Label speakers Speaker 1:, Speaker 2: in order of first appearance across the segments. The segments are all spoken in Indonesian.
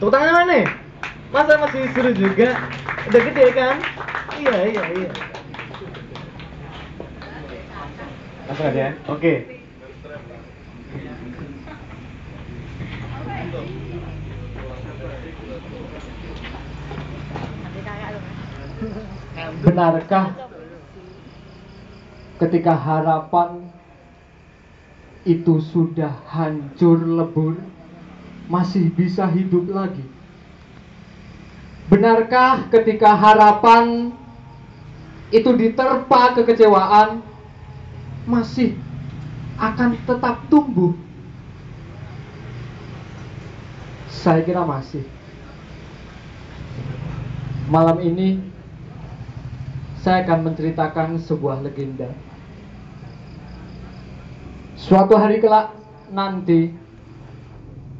Speaker 1: Tepuk tangan mana? Masa masih seru juga? Udah gede kan? Iya. Langsung aja ya? Oke.
Speaker 2: Benarkah ketika harapan itu sudah hancur lebur, masih bisa hidup lagi? Benarkah ketika harapan itu diterpa kekecewaan, masih akan tetap tumbuh? Saya kira masih. Malam ini saya akan menceritakan sebuah legenda. Suatu hari kelak nanti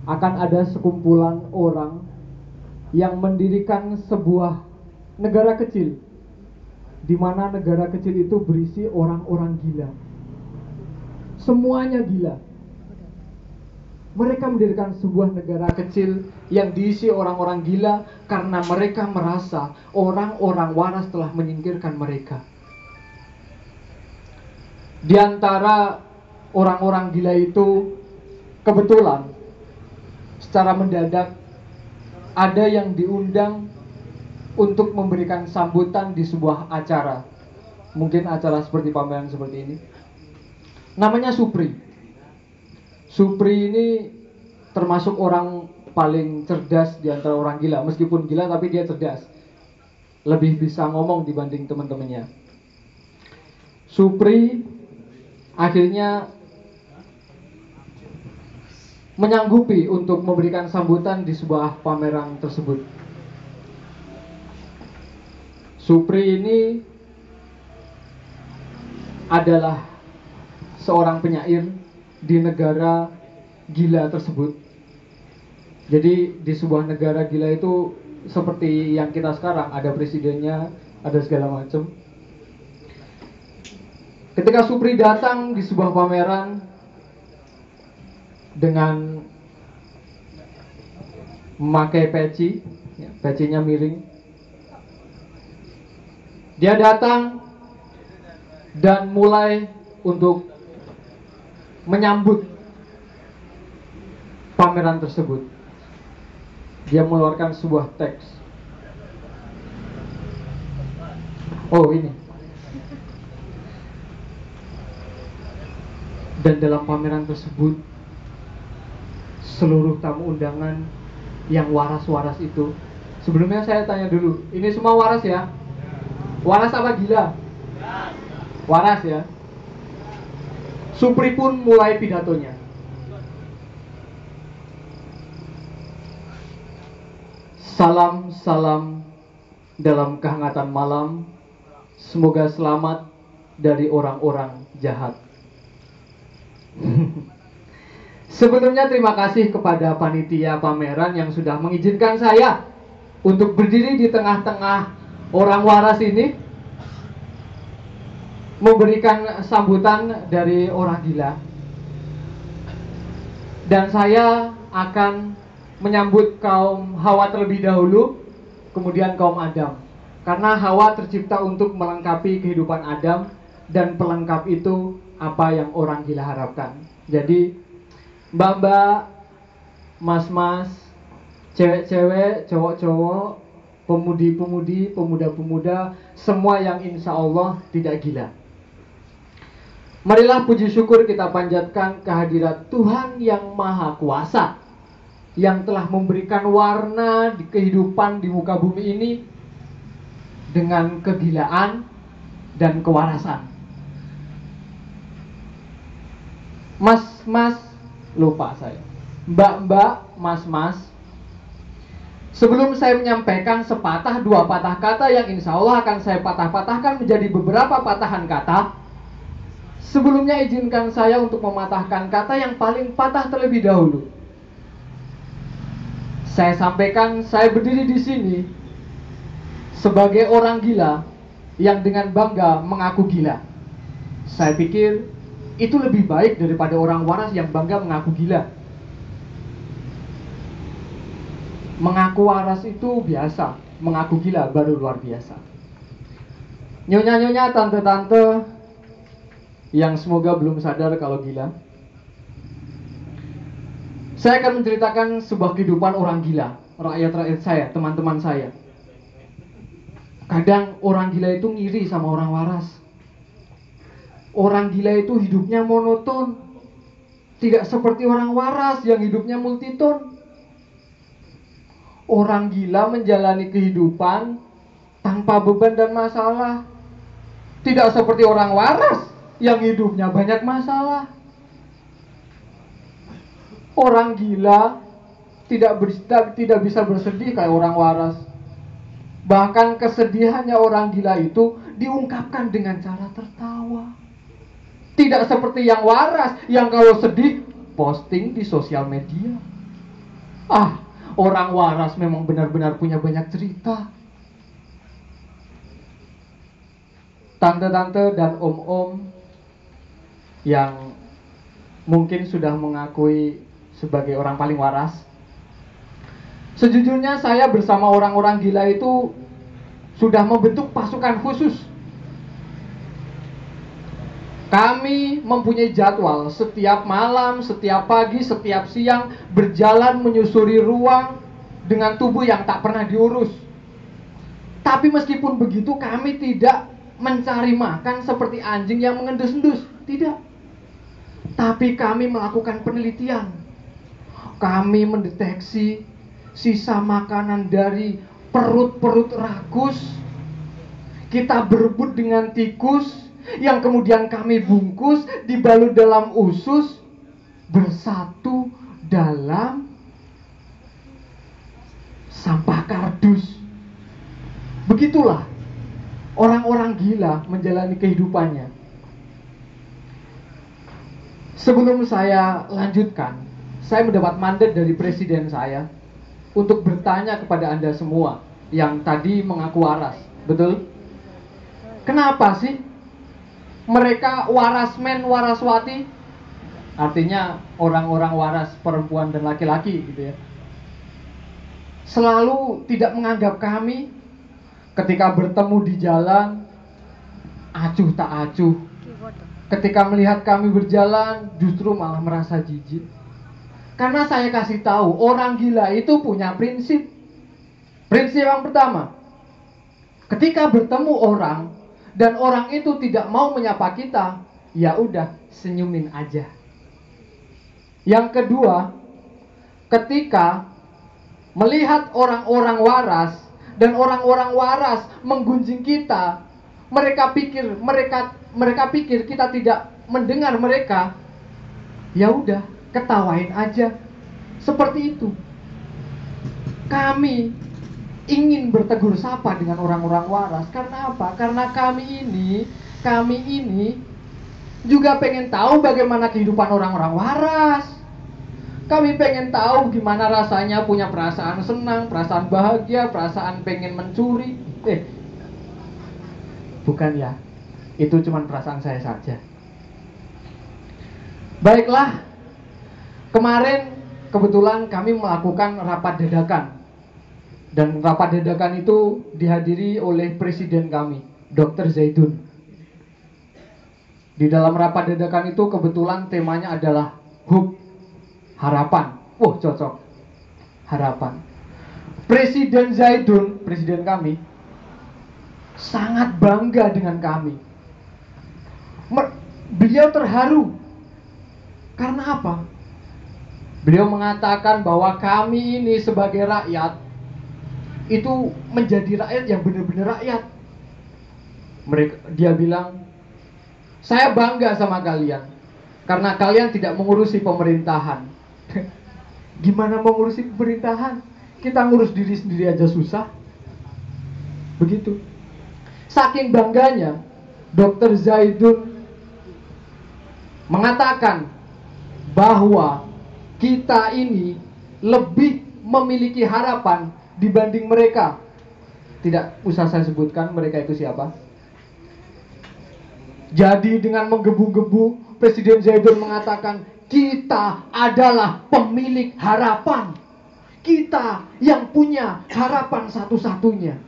Speaker 2: akan ada sekumpulan orang yang mendirikan sebuah negara kecil, di mana negara kecil itu berisi orang-orang gila. Semuanya gila. Mereka mendirikan sebuah negara kecil yang diisi orang-orang gila karena mereka merasa orang-orang waras telah menyingkirkan mereka. Di antara orang-orang gila itu, kebetulan secara mendadak ada yang diundang untuk memberikan sambutan di sebuah acara. Mungkin acara seperti pameran seperti ini. Namanya Supri. Supri ini termasuk orang paling cerdas di antara orang gila. Meskipun gila tapi dia cerdas. Lebih bisa ngomong dibanding teman-temannya. Supri akhirnya menyanggupi untuk memberikan sambutan di sebuah pameran tersebut. Supri ini adalah seorang penyair di negara gila tersebut. Jadi di sebuah negara gila itu seperti yang kita sekarang, ada presidennya, ada segala macam. Ketika Supri datang di sebuah pameran dengan memakai peci, pecinya miring, dia datang dan mulai untuk menyambut pameran tersebut. Dia mengeluarkan sebuah teks. Oh, ini. Dan dalam pameran tersebut, seluruh tamu undangan yang waras-waras itu, sebelumnya saya tanya dulu, ini semua waras ya? Waras apa gila? Waras ya. Supri pun mulai pidatonya. Salam-salam dalam kehangatan malam, semoga selamat dari orang-orang jahat. Sebelumnya terima kasih kepada panitia pameran yang sudah mengizinkan saya untuk berdiri di tengah-tengah orang waras ini, memberikan sambutan dari orang gila. Dan saya akan menyambut kaum Hawa terlebih dahulu, kemudian kaum Adam. Karena Hawa tercipta untuk melengkapi kehidupan Adam, dan pelengkap itu apa yang orang gila harapkan. Jadi mbak-mbak, mas-mas, cewek-cewek, cowok-cowok, pemudi-pemudi, pemuda-pemuda, semua yang insya Allah tidak gila, marilah puji syukur kita panjatkan kehadirat Tuhan yang Maha Kuasa, yang telah memberikan warna di kehidupan di muka bumi ini dengan kegilaan dan kewarasan. Mas-mas, lupa saya. Mbak-mbak, mas-mas, sebelum saya menyampaikan sepatah dua patah kata yang insya Allah akan saya patah-patahkan menjadi beberapa patahan kata, sebelumnya izinkan saya untuk mematahkan kata yang paling patah terlebih dahulu. Saya sampaikan, saya berdiri di sini sebagai orang gila yang dengan bangga mengaku gila. Saya pikir itu lebih baik daripada orang waras yang bangga mengaku gila. Mengaku waras itu biasa, mengaku gila baru luar biasa. Nyonya-nyonya, tante-tante yang semoga belum sadar kalau gila, saya akan menceritakan sebuah kehidupan orang gila, rakyat-rakyat saya, teman-teman saya. Kadang orang gila itu ngiri sama orang waras. Orang gila itu hidupnya monoton, tidak seperti orang waras yang hidupnya multiton. Orang gila menjalani kehidupan tanpa beban dan masalah, tidak seperti orang waras yang hidupnya banyak masalah. Orang gila tidak bisa bersedih kayak orang waras. Bahkan kesedihannya orang gila itu diungkapkan dengan cara tertawa. Tidak seperti yang waras, yang kalau sedih posting di sosial media. Orang waras memang benar-benar punya banyak cerita. Tante-tante dan om-om yang mungkin sudah mengakui sebagai orang paling waras, sejujurnya saya bersama orang-orang gila itu sudah membentuk pasukan khusus. Kami mempunyai jadwal setiap malam, setiap pagi, setiap siang berjalan menyusuri ruang dengan tubuh yang tak pernah diurus. Tapi meskipun begitu kami tidak mencari makan seperti anjing yang mengendus-endus, tidak. Tapi kami melakukan penelitian. Kami mendeteksi sisa makanan dari perut-perut rakus. Kita berebut dengan tikus yang kemudian kami bungkus, dibalut dalam usus, bersatu dalam sampah kardus. Begitulah orang-orang gila menjalani kehidupannya. Sebelum saya lanjutkan, saya mendapat mandat dari presiden saya untuk bertanya kepada Anda semua yang tadi mengaku waras. Betul? Kenapa sih mereka warasmen, waraswati? Artinya orang-orang waras perempuan dan laki-laki gitu ya, selalu tidak menganggap kami ketika bertemu di jalan acuh tak acuh. Ketika melihat kami berjalan justru malah merasa jijik. Karena saya kasih tahu, orang gila itu punya prinsip. Prinsip yang pertama, ketika bertemu orang dan orang itu tidak mau menyapa kita, ya udah, senyumin aja. Yang kedua, ketika melihat orang-orang waras dan orang-orang waras menggunjing kita, mereka pikir kita tidak mendengar mereka, ya udah, ketawain aja. Seperti itu. Kami ingin bertegur sapa dengan orang-orang waras. Karena apa? Karena kami ini juga pengen tahu bagaimana kehidupan orang-orang waras. Kami pengen tahu gimana rasanya punya perasaan senang, perasaan bahagia, perasaan pengen mencuri. Bukan ya, itu cuma perasaan saya saja. Baiklah, kemarin kebetulan kami melakukan rapat dadakan. Dan rapat dadakan itu dihadiri oleh presiden kami, Dr. Zaidun. Di dalam rapat dadakan itu kebetulan temanya adalah hope, harapan. Cocok, harapan. Presiden Zaidun, presiden kami, sangat bangga dengan kami. Beliau terharu. Karena apa? Beliau mengatakan bahwa kami ini sebagai rakyat itu menjadi rakyat yang benar-benar rakyat. Dia bilang, saya bangga sama kalian karena kalian tidak mengurusi pemerintahan. Gimana mengurusi pemerintahan? Kita ngurus diri sendiri aja susah. Begitu. Saking bangganya, Dr. Zaidun mengatakan bahwa kita ini lebih memiliki harapan dibanding mereka. Tidak usah saya sebutkan mereka itu siapa. Jadi dengan menggebu-gebu, Presiden Zaidun mengatakan, kita adalah pemilik harapan. Kita kita yang punya harapan satu-satunya.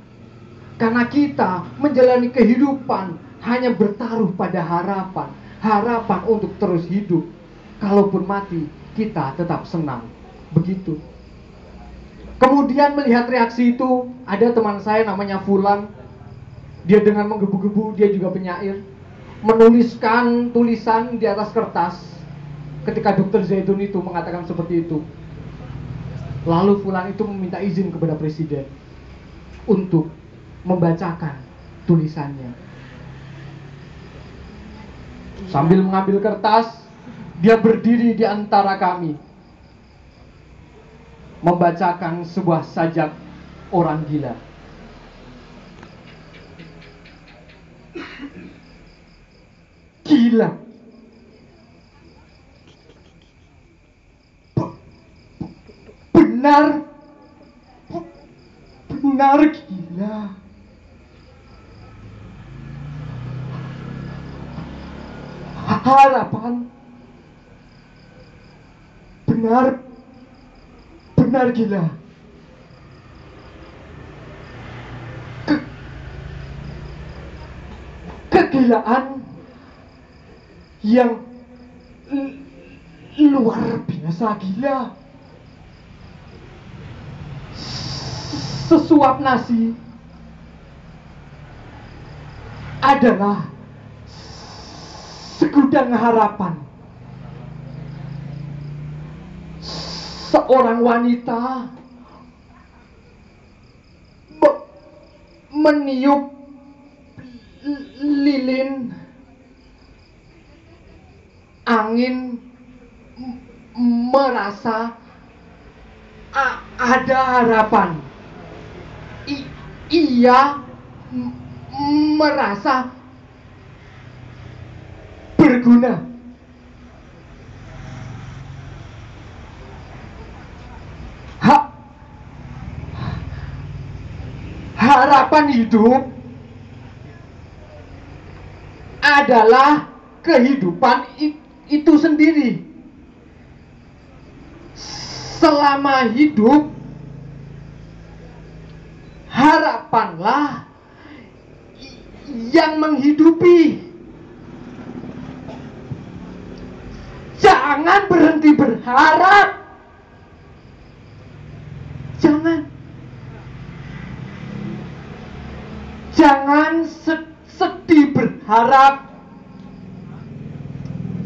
Speaker 2: Karena kita menjalani kehidupan hanya bertaruh pada harapan. Harapan untuk terus hidup. Kalaupun mati, kita tetap senang. Begitu. Kemudian melihat reaksi itu, ada teman saya namanya Fulan. Dia dengan menggebu-gebu, dia juga penyair, menuliskan tulisan di atas kertas ketika Dr. Zaitun itu mengatakan seperti itu. Lalu Fulan itu meminta izin kepada presiden untuk membacakan tulisannya. Sambil mengambil kertas, dia berdiri di antara kami, membacakan sebuah sajak orang gila. Gila. Benar. Benar gila. Harapan. Benar. Benar gila. Kegilaan yang luar biasa gila. Sesuap nasi adalah segudang harapan. Seorang wanita meniup lilin angin, merasa ada harapan. Ia merasa berguna. Harapan hidup adalah kehidupan itu sendiri. Selama hidup, harapanlah yang menghidupi. Jangan berhenti berharap. Jangan sedih berharap.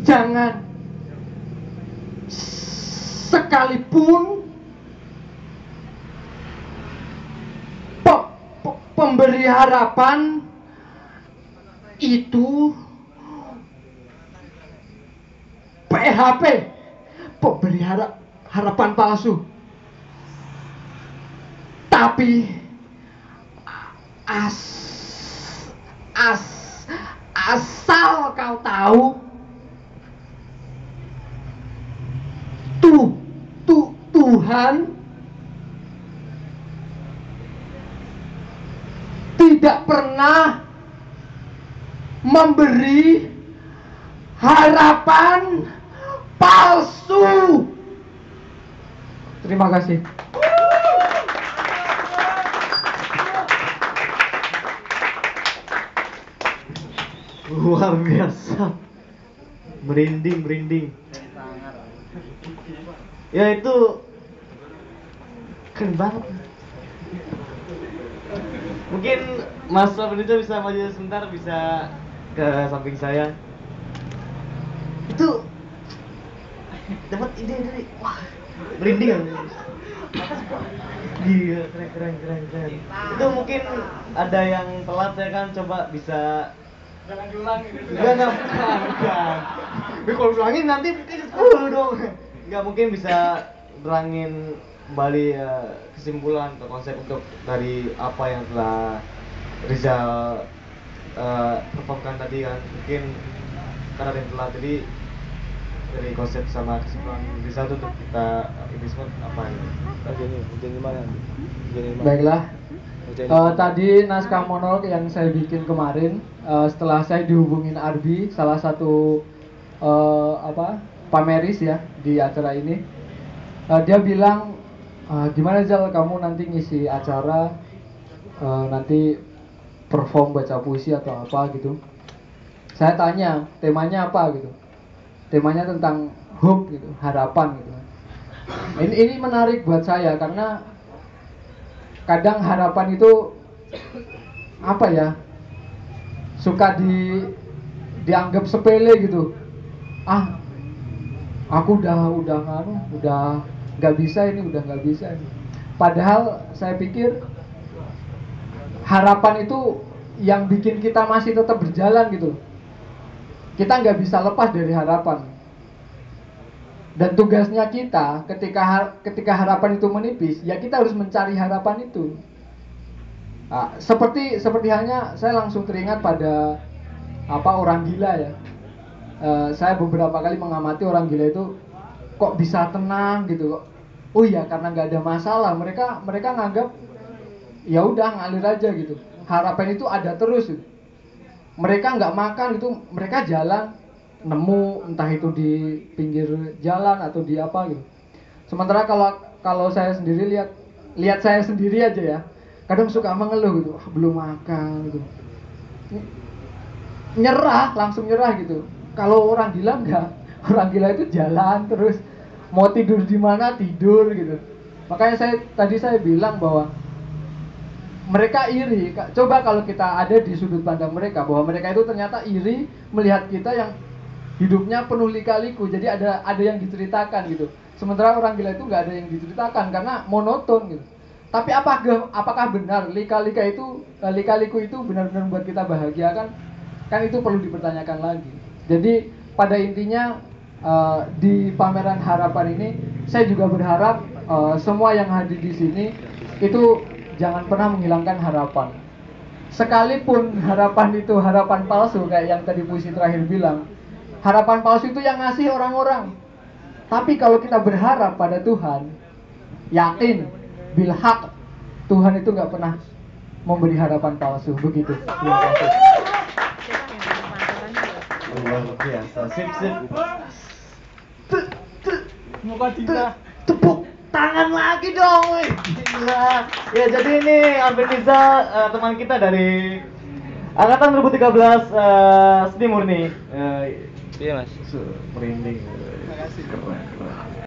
Speaker 2: Jangan sekalipun pemberi harapan itu PHP, pemberi harapan palsu. Tapi asal kau tahu, Tuhan tidak pernah memberi harapan palsu. Terima kasih.
Speaker 1: Luar biasa. Merinding. Ya itu keren banget. Mungkin Mas Fernito bisa maju sebentar, bisa ke samping saya. Itu dapat ide dari wah, merinding kan? Iya, keren. Itu mungkin ada yang telat ya kan, coba bisa.
Speaker 2: Jangan diulang ini.
Speaker 1: Bukan. Tapi kalau ulangin nanti mungkin 10 dong. Enggak, mungkin bisa berangin kembali kesimpulan atau konsep untuk dari apa yang telah Rizal performkan tadi kan. Mungkin karena ada yang telah, jadi dari konsep sama kesimpulan Rizal itu untuk kita ini semua apa ini?
Speaker 3: Jadi mana?
Speaker 2: Baiklah. Tadi naskah monolog yang saya bikin kemarin, setelah saya dihubungin Arbi, salah satu pameris ya di acara ini, dia bilang Gimana Zal, kamu nanti ngisi acara, nanti perform baca puisi atau apa gitu. Saya tanya temanya apa gitu, temanya tentang hope gitu, harapan gitu. Ini menarik buat saya karena kadang harapan itu apa ya, suka dianggap sepele gitu. Aku udah nggak bisa ini, udah nggak bisa ini. Padahal saya pikir harapan itu yang bikin kita masih tetap berjalan gitu. Kita nggak bisa lepas dari harapan. Dan tugasnya kita ketika harapan itu menipis, ya kita harus mencari harapan itu. Seperti halnya saya langsung teringat pada orang gila ya. Saya beberapa kali mengamati orang gila itu kok bisa tenang gitu kok. Oh iya, karena nggak ada masalah, mereka nganggap ya udah ngalir aja gitu. Harapan itu ada terus gitu. Mereka nggak makan itu, mereka jalan nemu, entah itu di pinggir jalan atau di apa gitu. Sementara kalau saya sendiri lihat saya sendiri aja ya, kadang suka mengeluh gitu, belum makan gitu, langsung nyerah gitu. Kalau orang gila enggak, orang gila itu jalan terus, mau tidur di mana tidur gitu. Makanya tadi saya bilang bahwa mereka iri. Coba kalau kita ada di sudut pandang mereka, bahwa mereka itu ternyata iri melihat kita yang hidupnya penuh lika-liku. Jadi ada yang diceritakan gitu. Sementara orang gila itu nggak ada yang diceritakan karena monoton gitu. Tapi apakah benar lika-liku itu benar-benar membuat kita bahagia kan? Kan itu perlu dipertanyakan lagi. Jadi pada intinya di pameran harapan ini saya juga berharap semua yang hadir di sini itu jangan pernah menghilangkan harapan. Sekalipun harapan itu harapan palsu kayak yang tadi puisi terakhir bilang, harapan palsu itu yang ngasih orang-orang. Tapi kalau kita berharap pada Tuhan, yakin bilhaq, Tuhan itu nggak pernah memberi harapan palsu. Begitu. Terima kasih.
Speaker 1: Luar biasa, sip.
Speaker 2: Muka Dina.
Speaker 1: Tepuk tangan lagi dong, weh. Gila. Ya jadi ini Alvin Riza, teman kita dari angkatan 2013 Seni Murni.
Speaker 3: Iya mas.
Speaker 1: Merinding.
Speaker 2: Terima kasih.
Speaker 1: Keren.